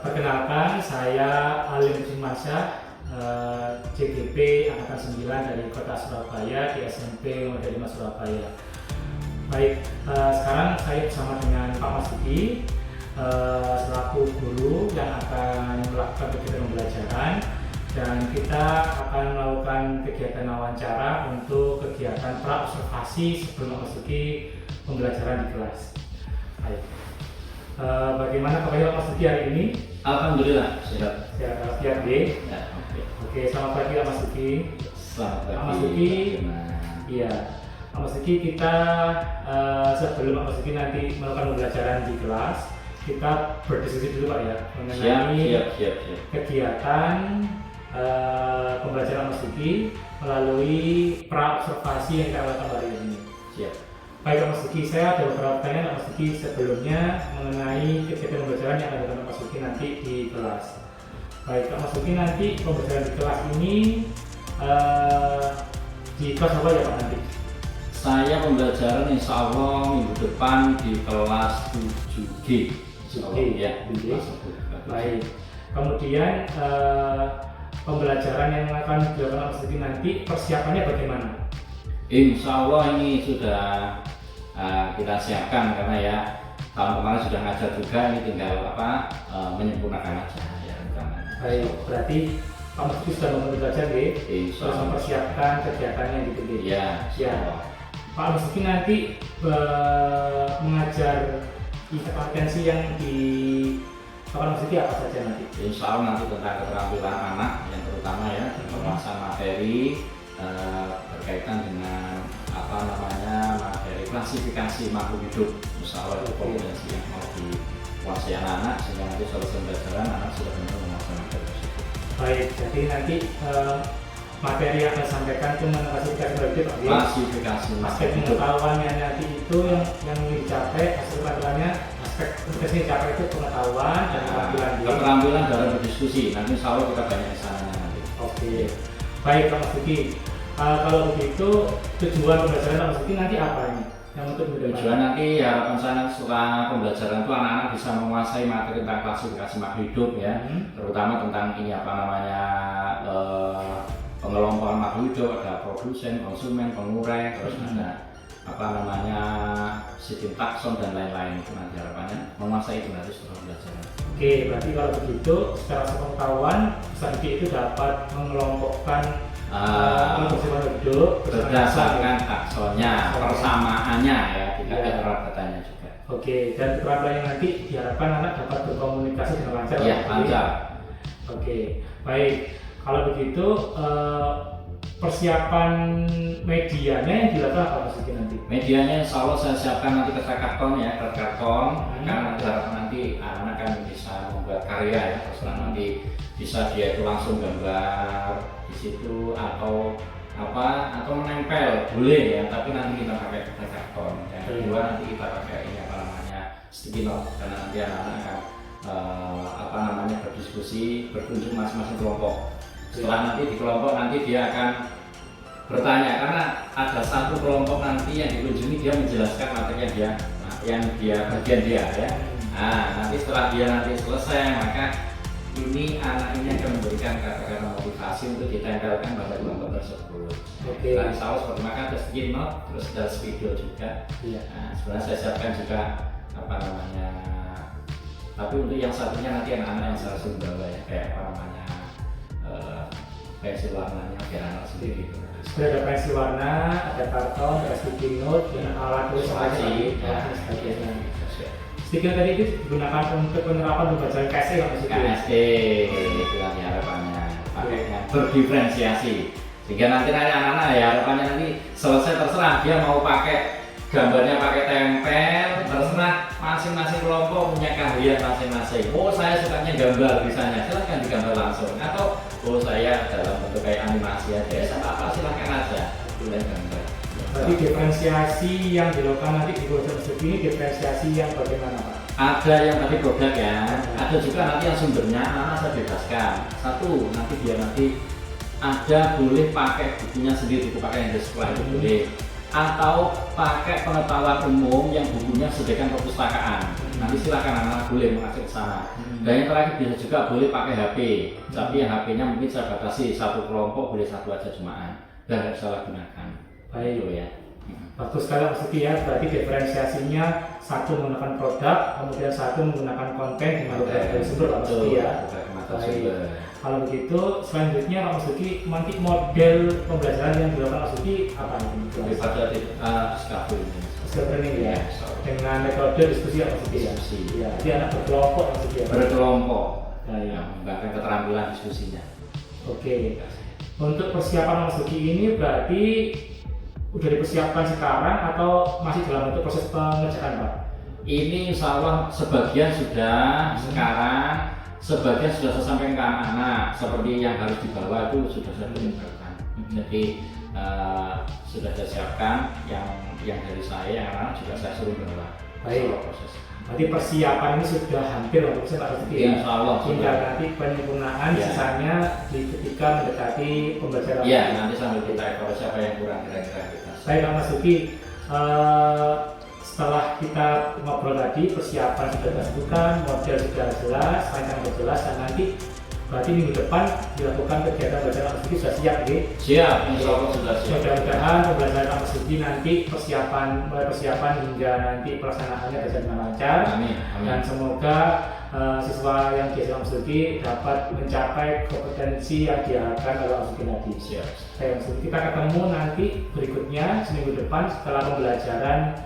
Perkenalkan, saya Alim Jumansyah, CGP Angkatan 9 dari Kota Surabaya di SMP Muhammadiyah 5 Surabaya. Baik, sekarang saya bersama dengan Pak Mas Duki, selaku guru yang akan melakukan kegiatan pembelajaran, dan kita akan melakukan kegiatan wawancara untuk kegiatan pra-observasi sebelum memasuki pembelajaran di kelas. Baik. Bagaimana kabar Mas Duki hari ini? Alhamdulillah sehat. Siap D. Ya, Oke, selamat pagi Mas Duki. Selamat pagi. Mas Duki. Iya. Mas Duki, kita sebelum Mas Duki nanti melakukan pembelajaran di kelas, kita berdiskusi dulu Pak ya mengenai siap. kegiatan pembelajaran Mas Duki melalui pra-observasi yang kita lakukan hari ini. Siap. Baik Mas Duki, saya ada beberapa pertanyaan Mas Duki sebelumnya mengenai kegiatan pembelajaran yang akan dilakukan Mas Duki nanti di kelas. Baik Mas Duki, nanti pembelajaran di kelas ini di kelas apa ya Pak nanti? Saya pembelajaran insya Allah minggu depan di kelas 7G. 7G ya. Baik. Kemudian pembelajaran yang akan dilakukan Mas Duki nanti persiapannya bagaimana? Insya Allah ini sudah kita siapkan karena ya tahun kemarin sudah ngajar juga, ini tinggal menyempurnakan aja ya. Baik, berarti Pak Mas Duki sudah belajar ya? Terus mempersiapkan kegiatannya gitu deh. Ya. Pak Mas Duki nanti mengajar tingkat kompetensi yang di Pak Mas Duki apa saja nanti? Insya Allah nanti tentang keterampilan anak yang terutama ya, pembahasan materi berkaitan dengan materi klasifikasi makhluk hidup. Insya Allah itu kompetensi yang mau dikuasai anak-anak sehingga nanti selesai pembelajaran anak sudah benar menguasai materi tersebut. Baik, jadi nanti materi yang akan disampaikan itu mengenai klasifikasi makhluk hidup. Klasifikasi aspek pengetahuannya nanti itu yang dicapai, hasil pengetahuannya, aspek kompetensi yang dicapai itu pengetahuan dan keterampilan dalam berdiskusi. Nanti insya Allah kita banyak di sana nanti. Oke. Baik Pak Mas Duki, kalau begitu tujuan pembelajaran Pak Mas Duki nanti apa ini? Yang untuk tujuan nanti harapan saya setelah pembelajaran itu anak-anak bisa menguasai materi tentang klasifikasi makhluk hidup ya, terutama tentang ini pengelompokan makhluk hidup, ada produsen, konsumen, pengurai, terus ada sistem takson dan lain-lain. Itu nanti harapannya menguasai itu nanti setelah pembelajaran. Oke, berarti kalau begitu secara pengetahuan Sandi itu dapat mengelompokkan makhluk hidup berdasarkan taksonnya, persamaannya ya, tidak ada perbedaannya juga. Oke, dan keterampilan yang nanti diharapkan anak dapat berkomunikasi dengan lancar. Iya, lancar. Oke, baik. Kalau begitu persiapan medianya yang dilakukan apa Mas Duki nanti? Medianya insya Allah saya siapkan nanti kertas karton ya, karena diharapkan nanti anak-anak kan bisa membuat karya ya, terus nanti bisa dia itu langsung gambar di situ atau menempel boleh ya, tapi nanti kita pakai kertas karton. Yang kedua nanti kita pakai sticky note, karena nanti anak-anak akan berdiskusi, berkunjung masing-masing kelompok. Setelah nanti di kelompok nanti dia akan bertanya, karena ada satu kelompok nanti yang dikunjungi dia menjelaskan materi yang bagian dia ya. Nah, nanti setelah dia nanti selesai, maka ini anak ini akan memberikan kata-kata motivasi untuk ditempelkan pada kelompok tersebut. Oke. Nah, insya Allah seperti maka ada sticky note, terus ada video juga. Iya. Nah, sebenarnya saya siapkan juga tapi untuk yang satunya nanti anak-anak yang saya bawa ya, kayak pensil warnanya biar anak sendiri gitu. Sudah ada pensil warna, ada karton, ada sticky note, dan alat tulis dan sebagainya. Sticky note tadi itu digunakan untuk penerapan pembelajaran KSE ya Mas Duki? KSE itu nanti harapannya pakainya berdiferensiasi sehingga nanti anak-anak ya harapannya nanti selesai terserah dia mau pakai gambarnya pakai tempel, terserah masing-masing kelompok punya keahlian masing-masing. Oh saya sukanya gambar misalnya, silahkan digambar langsung, atau oh saya dalam bentuk kayak animasi aja, ya apa silahkan aja boleh gambar. Berarti diferensiasi yang dilakukan nanti di produk Mas ini diferensiasi yang bagaimana Pak? Ada yang tadi produk ya, ada juga nanti yang sumbernya anak saya bebaskan. Satu nanti dia nanti ada boleh pakai bukunya sendiri, buku pakai yang di sekolah itu boleh. atau pakai pengetahuan umum yang bukunya sediakan perpustakaan. Nanti silakan anak-anak boleh mengakses ke sana. Dan yang terakhir bisa juga boleh pakai HP, tapi yang HP-nya mungkin saya batasi satu kelompok boleh satu aja jemaah dan nggak salah gunakan. Baik. Gitu ya. Bagus sekali Mas Uki ya, berarti diferensiasinya satu menggunakan produk, kemudian satu menggunakan konten di mana dari sumber Pak Mas Uki ya. Kalau begitu selanjutnya Pak Mas Uki, nanti model pembelajaran yang dilakukan Mas Uki apa nih? Daripada scaffolding. Scaffolding ya, dengan metode diskusi Pak Mas Uki ya. Iya, jadi anak berkelompok Mas Uki ya. Berkelompok, yang mengembangkan keterampilan diskusinya. Oke, untuk persiapan Mas Uki ini berarti udah dipersiapkan sekarang atau masih dalam bentuk proses pengerjaan Pak? Ini insya Allah sebagian sudah sekarang, sebagian sudah saya sampaikan ke anak-anak seperti yang harus dibawa itu sudah saya tinggalkan. Jadi sudah saya siapkan yang dari saya, yang anak juga saya suruh bawa. Baik. Proses. Berarti persiapan ini sudah hampir 100% Pak Rizky ya? Insya Allah. Tinggal nanti penyempurnaan Ya. sisanya ketika mendekati pembelajaran. Iya, nanti sambil kita evaluasi apa yang kurang kira-kira kita. Baik Pak Mas Uki, setelah kita ngobrol tadi, persiapan sudah kita sebutkan, model sudah jelas, rancangan sudah jelas, dan nanti berarti minggu depan dilakukan kegiatan belajar Mas Uki sudah siap ya? Siap, insya Allah sudah siap. Mudah-mudahan pembelajaran Mas Uki nanti mulai persiapan hingga nanti pelaksanaannya berjalan dengan lancar. Amin. Dan semoga siswa yang diajar Mas Uki dapat mencapai kompetensi yang diharapkan oleh Mas Uki tadi. Siap. Baik, Mas Uki, kita ketemu nanti berikutnya seminggu depan setelah pembelajaran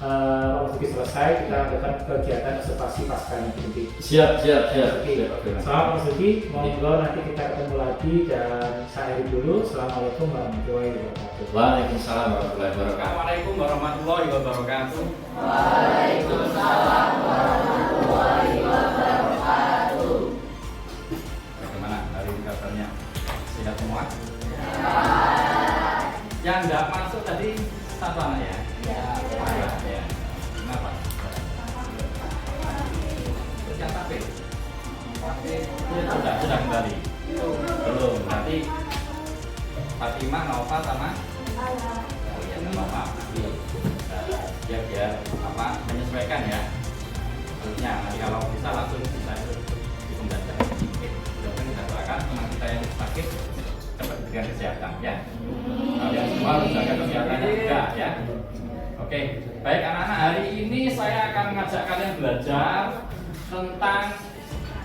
Mas Uki selesai, kita lakukan kegiatan observasi pasca nanti. Siap. Oke. Selamat Mas Uki, monggo nanti kita ketemu lagi dan saya akhiri dulu. Assalamualaikum warahmatullahi wabarakatuh. Waalaikumsalam warahmatullahi wabarakatuh. Assalamualaikum warahmatullahi wabarakatuh. Waalaikumsalam warahmatullahi wabarakatuh. Bagaimana hari ini kabarnya? Sehat semua? Yang nggak masuk tadi satu anak ya? Ya. Kenapa? Terus yang tapi sudah kembali. Belum. Berarti Fatimah, Nova sama? Oh ya, nggak apa-apa. Nanti biar apa menyesuaikan ya. Harusnya nanti kalau bisa langsung bisa di pembelajaran. Mudah-mudahan kita doakan teman kita yang sakit cepat diberikan kesehatan ya. Kalian semua harus jaga kesehatannya juga ya. Oke, baik anak-anak, hari ini saya akan mengajak kalian belajar tentang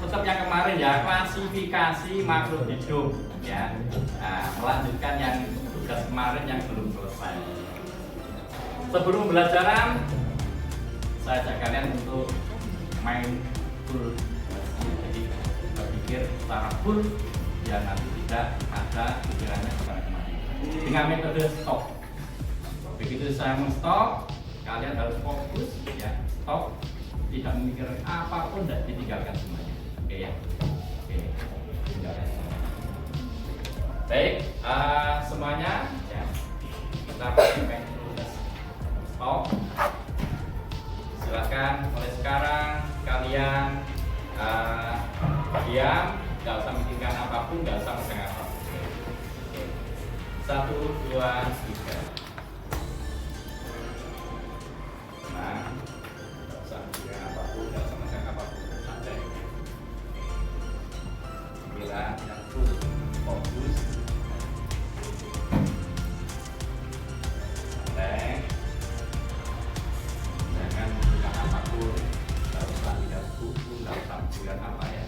tetap yang kemarin ya, klasifikasi makhluk hidup ya. Nah, melanjutkan yang tugas kemarin yang belum selesai. Sebelum pembelajaran, saya ajak kalian untuk main full. Jadi berpikir secara full biar nanti tidak ada pikirannya kemana-mana. Dengan metode stop. Begitu saya men-stop, kalian harus fokus ya, stop, tidak memikirkan apapun dan ditinggalkan semuanya. Oke ya. Oke. Tinggalkan semuanya. Baik, semuanya ya. Kita pakai stop. Silakan mulai sekarang kalian diam, nggak usah memikirkan apapun, nggak usah megang apapun. Oke. 1, 2, 3. Nah, nggak usah memikirkan apapun, nggak usah megang apapun, santai. 9, yang full fokus. Santai. Jangan memikirkan apapun, nggak usah lihat buku, nggak usah memikirkan apa ya.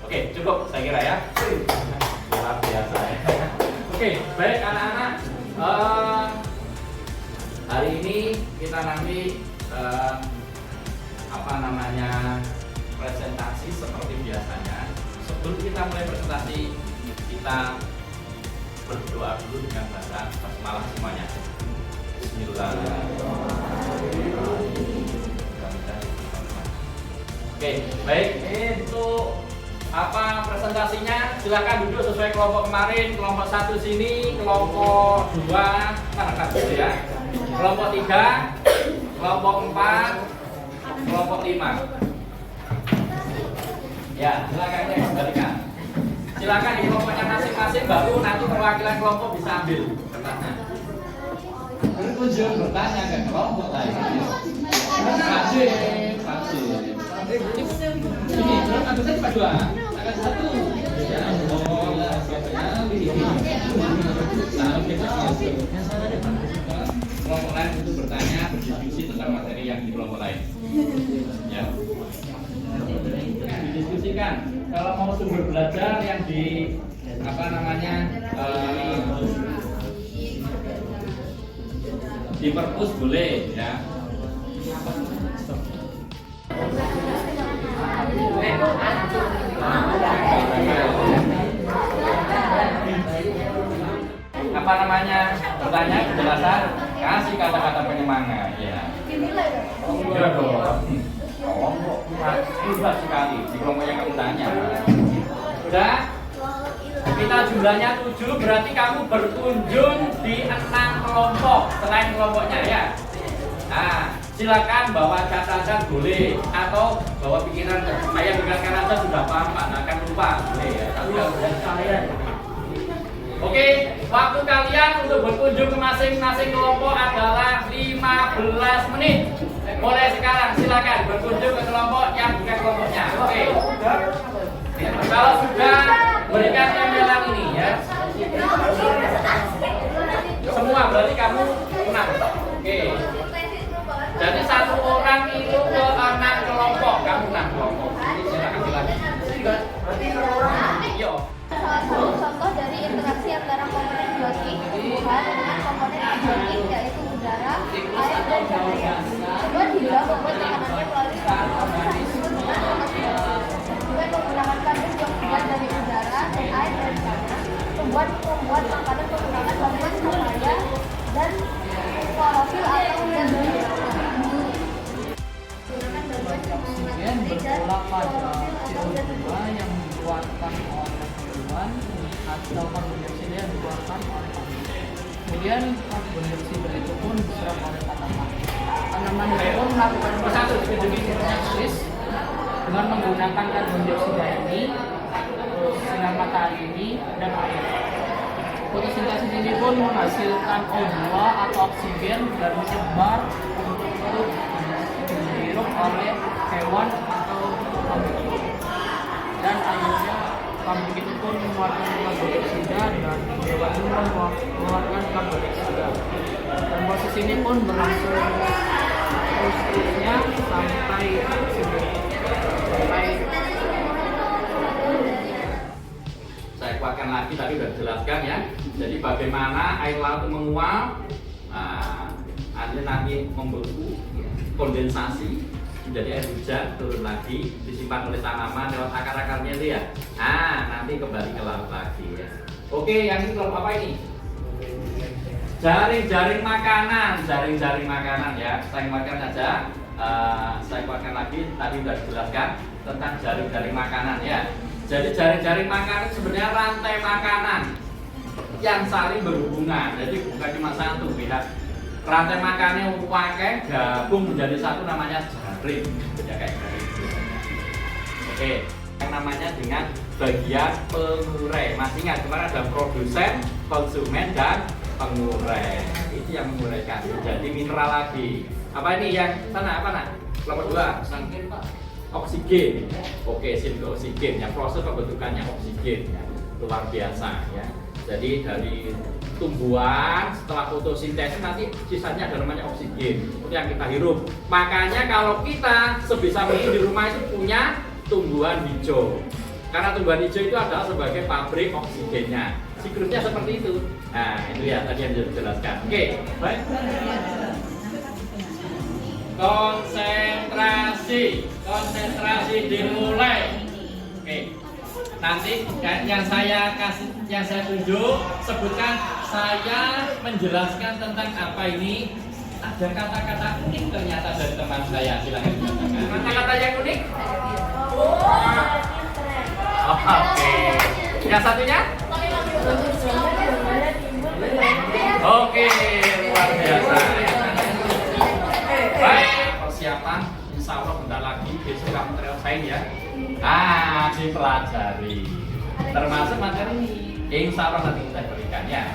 Oke, cukup saya kira ya. Luar biasa ya. Oke, baik anak-anak. Hari ini kita nanti presentasi seperti biasanya. Sebelum kita mulai presentasi, kita berdoa dulu dengan bahasa basmalah semuanya. Bismillahirrahmanirrahim. Oke, baik. Untuk presentasinya silakan duduk sesuai kelompok kemarin. Kelompok 1 sini, kelompok 2 kan gitu ya. Kelompok 3, kelompok 4, kelompok 5. Ya, silakan ya, kembalikan. Silakan di kelompoknya masing-masing, baru nanti perwakilan kelompok bisa ambil kertasnya. Berkunjung bertanya ke kelompok lain. Wajib. Ini terus ambil saja Pak Dua. Akan satu. Kelompok lain untuk bertanya, berdiskusi tentang materi yang di kelompok lain. Ya. Didiskusikan. Kalau mau sumber belajar yang di di perpus boleh ya. Bertanya penjelasan, kasih kata-kata penyemangat ya. Iya dong. Kelompok hebat sekali di kelompok yang kamu tanya. Udah? Kita jumlahnya 7, berarti kamu berkunjung di 6 kelompok selain kelompoknya ya. Nah, silakan bawa catatan boleh atau bawa pikiran. Saya dengarkan aja sudah paham Pak, nggak akan lupa boleh ya. Tapi harus kalian. Oke, waktu kalian untuk berkunjung ke masing-masing kelompok adalah 15 menit. Mulai sekarang silakan berkunjung ke kelompok yang bukan kelompoknya. Oke. Kalau sudah, berikan tempelan ini ya. Semua berarti kamu menang. Oke. Jadi satu orang itu ke 6 kelompok, kamu 6 kelompok. Silakan lagi. Yo. Salah satu contoh dari interaksi antara komponen biotik tumbuhan dengan komponen abiotik yaitu udara, air, dan cahaya. Kedua dia membuat tekanannya melalui proses disebut dengan fotosintesa. Dengan menggunakan karbon dioksida dari udara dan air dan tanah, membuat makanan menggunakan bahan cahaya dan klorofil atau zat Oksigen bertolak pada CO2 yang dikeluarkan oleh hewan atau karbon dioksida yang dikeluarkan oleh manusia. Kemudian karbon dioksida itu pun diserap oleh tanaman. Tanaman itu pun melakukan fotosintesis dengan menggunakan karbon dioksida ini, sinar matahari ini, dan air. Fotosintesis ini pun menghasilkan O2 atau oksigen dan menyebar untuk dihirup oleh hewan atau pabrik. Dan akhirnya pabrik itu pun mengeluarkan karbon dioksida dan hewan itu mengeluarkan karbon dioksida. Dan proses ini pun berlangsung terusnya sampai Saya kuatkan lagi, tadi sudah dijelaskan ya. Jadi bagaimana air laut menguap, nanti membeku, kondensasi, menjadi air hujan, turun lagi, disimpan oleh tanaman lewat akar-akarnya itu ya. Nanti kembali ke laut lagi ya. Oke, yang ini kelompok apa ini? Jaring-jaring makanan ya. Saya ingatkan saja, saya kuatkan lagi, tadi sudah dijelaskan tentang jaring-jaring makanan ya. Jadi jaring-jaring makanan sebenarnya rantai makanan yang saling berhubungan. Jadi bukan cuma satu pihak. Rantai makannya pakai gabung menjadi satu, namanya jaring. Ya kayak jaring. Oke, yang namanya dengan bagian pengurai. Masih ingat kemarin ada produsen, konsumen, dan pengurai. Itu yang menguraikan. Jadi mineral lagi. Apa ini yang sana apa nak? Kelompok 2. Sangkin Pak. Oksigen. Oke, sip ke oksigen ya. Proses pembentukannya oksigen ya. Luar biasa ya. Jadi dari tumbuhan setelah fotosintesis nanti sisanya ada namanya oksigen. Itu yang kita hirup. Makanya kalau kita sebisa mungkin di rumah itu punya tumbuhan hijau. Karena tumbuhan hijau itu adalah sebagai pabrik oksigennya. Siklusnya seperti itu. Nah, itu ya tadi yang dijelaskan. Oke, baik. Konsentrasi dimulai. Oke. Nanti yang saya tunjuk, sebutkan, saya menjelaskan tentang apa ini. Ada kata-kata unik ternyata dari teman saya. Silahkan dibacakan. Kata-kata yang unik? Oke. Yang satunya? Oke, luar biasa. Baik, persiapan. Insya Allah bentar lagi besok kamu tersain ya. Dipelajari. Termasuk materi ini. Insya Allah nanti kita berikan ya.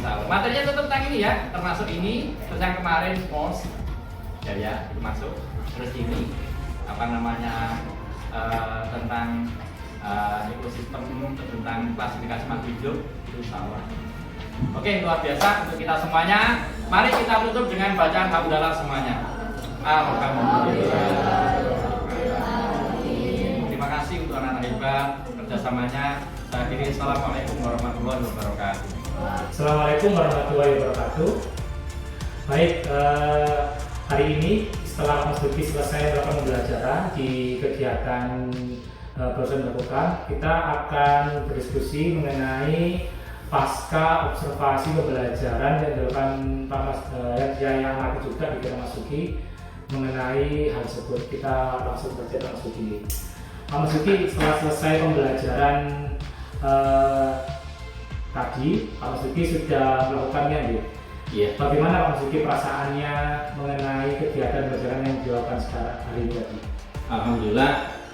Materinya tetap tentang ini ya, termasuk ini, terus yang kemarin post ya itu masuk, terus ini apa namanya tentang ekosistem, tentang klasifikasi makhluk hidup itu sama. Oke, luar biasa untuk kita semuanya. Mari kita tutup dengan bacaan hamdalah semuanya. Alhamdulillah. Terima kasih untuk anak-anak hebat kerjasamanya. Saya akhiri, assalamualaikum warahmatullahi wabarakatuh. Assalamualaikum warahmatullahi wabarakatuh. Baik, hari ini setelah Mas Luki selesai melakukan pembelajaran di kegiatan barusan dilakukan, kita akan berdiskusi mengenai pasca observasi pembelajaran yang dilakukan Pak Mas, yang ada juga di Mas Luki mengenai hal tersebut. Kita langsung berjalan Mas Luki. Pak Mas Luki, setelah selesai pembelajaran tadi, Pak Mas Luki sudah melakukannya, gitu. Iya. Bagaimana Pak Mas Luki perasaannya mengenai kegiatan pembelajaran yang dilakukan sekarang hari ini tadi? Alhamdulillah,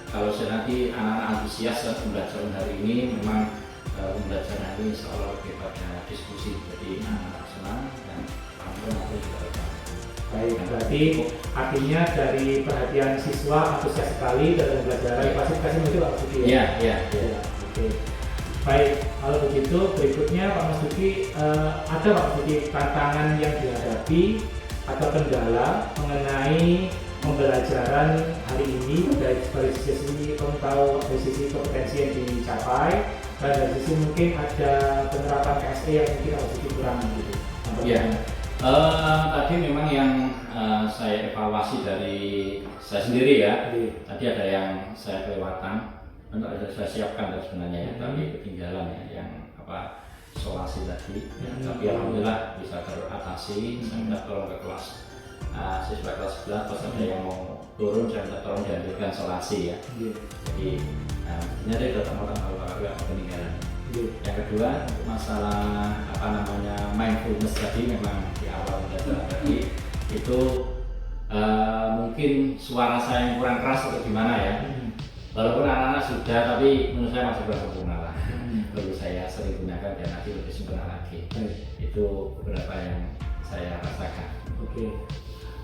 kalau saya nanti anak-anak antusias pembelajaran hari ini, memang pembelajaran hari ini insya Allah lebih pada diskusi, jadi anak-anak senang dan alhamdulillah aku juga senang. Baik, berarti artinya dari perhatian siswa antusias sekali dalam pembelajaran klasifikasi mungkin Pak Mas Luki ya? Iya. Oke. Baik, kalau begitu berikutnya Pak Mas Luki, ada Pak Mas Luki tantangan yang dihadapi atau kendala mengenai pembelajaran hari ini dari sisi dari sisi kompetensi yang dicapai dan dari sisi mungkin ada penerapan KSE yang mungkin Pak Mas Luki kurang gitu. Iya. Tadi memang yang saya evaluasi dari saya sendiri ya. Tadi ada yang saya kelewatan. Ada saya siapkan sebenarnya ya, tapi ketinggalan ya yang isolasi tadi. Tapi alhamdulillah bisa teratasi. Saya minta tolong ke kelas siswa kelas 11, pas ada yang mau turun saya minta tolong diambilkan isolasi ya. Jadi ini ada datang-datang kalau ketinggalan. Yang kedua untuk masalah mindfulness tadi, memang di awal belajar tadi itu mungkin suara saya yang kurang keras atau gimana ya. Walaupun anak-anak sudah, tapi menurut saya masih belum sempurna lah. Perlu saya sering gunakan dan nanti lebih sempurna lagi. Itu beberapa yang saya rasakan. Oke.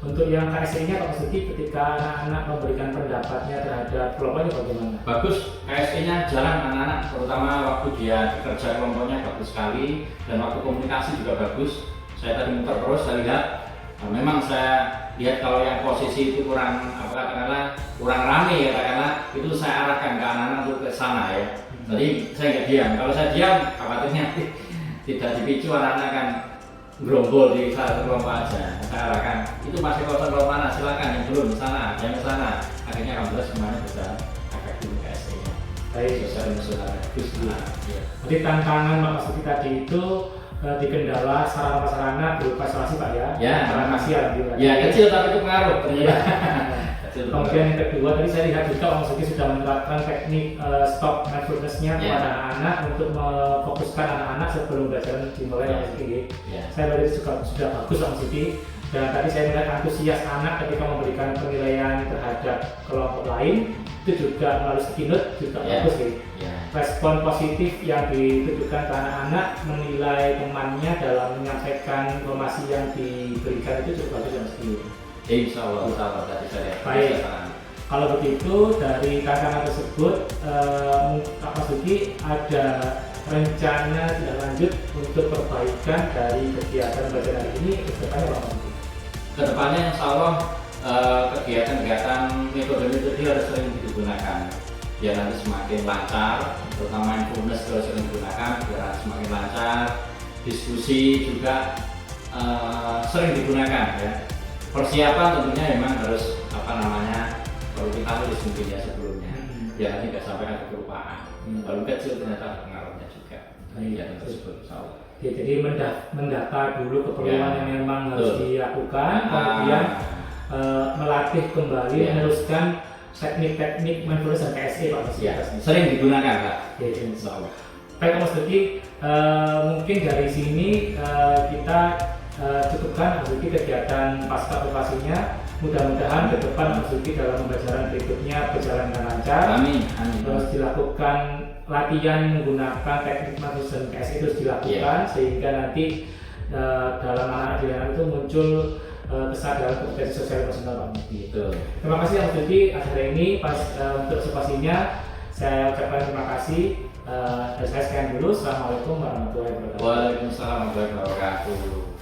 Untuk yang KSE-nya Pak Mas Luki, ketika anak-anak memberikan pendapatnya terhadap kelompoknya bagaimana? Bagus, KSE-nya jalan anak-anak, terutama waktu dia kerja kelompoknya bagus sekali, dan waktu komunikasi juga bagus. Saya tadi muter terus, saya lihat, memang saya lihat kalau yang posisi itu kurang kurang rame ya katakanlah, itu saya arahkan ke anak-anak untuk ke sana ya. Jadi saya nggak diam. Kalau saya diam, khawatirnya tidak dipicu anak-anak kan gerombol di satu kelompok aja. Saya arahkan, itu masih kosong kelompok mana, silakan yang belum di sana, yang ke sana. Akhirnya alhamdulillah semuanya bisa agak dulu KSE-nya. Baik, sosial emosional bagus. Jadi tantangan Pak Mas Luki tadi itu dikendala sarana prasarana berupa isolasi Pak ya? Ya, masih ada. Ya kecil tapi itu pengaruh ternyata. Kemudian yang kedua tadi saya lihat juga Pak Mas Luki sudah menerapkan teknik stop mindfulness-nya kepada anak-anak untuk memfokuskan anak-anak sebelum belajar dimulai Pak Mas Luki. Saya lihat juga sudah bagus Pak Mas Luki. Dan tadi saya melihat antusias anak ketika memberikan penilaian terhadap kelompok lain itu juga melalui keynote juga bagus sih. Respon positif yang ditujukan ke anak-anak menilai temannya dalam menyampaikan informasi yang diberikan itu cukup bagus Mas Luki. Insya Allah tadi saya. Baik. Kalau begitu dari tantangan tersebut, Pak Mas Luki ada rencana tidak lanjut untuk perbaikan dari kegiatan belajar hari ini ke depannya Pak Mas Luki? Kedepannya insya Allah kegiatan-kegiatan metode-metode harus sering digunakan biar nanti semakin lancar, terutama mindfulness harus sering digunakan biar semakin lancar. Diskusi juga sering digunakan ya. Persiapan tentunya memang harus perlu kita tulis mungkin ya sebelumnya. ya nanti nggak sampai ada kelupaan. Walaupun kecil ternyata ada pengaruhnya juga kegiatan tersebut. Ya, jadi mendata dulu keperluan yang memang harus dilakukan, kemudian melatih kembali, meneruskan teknik-teknik mindfulness dan KSE Pak. Ya, sering digunakan Pak. Ya, insya Allah. Baik Mas Duki, mungkin dari sini kita cukupkan Mas Duki kegiatan pasca operasinya. Mudah-mudahan ke depan Mas Duki dalam pembelajaran berikutnya berjalan dengan lancar. Amin. Terus dilakukan latihan menggunakan teknik mindfulness dan KSE itu dilakukan sehingga nanti dalam anak itu muncul kesadaran kompetensi sosial personal Pak Muti. Terima kasih Mas Duki acara ini untuk observasinya. Saya ucapkan terima kasih. Dan saya sekian dulu. Assalamualaikum warahmatullahi wabarakatuh. Waalaikumsalam warahmatullahi wabarakatuh.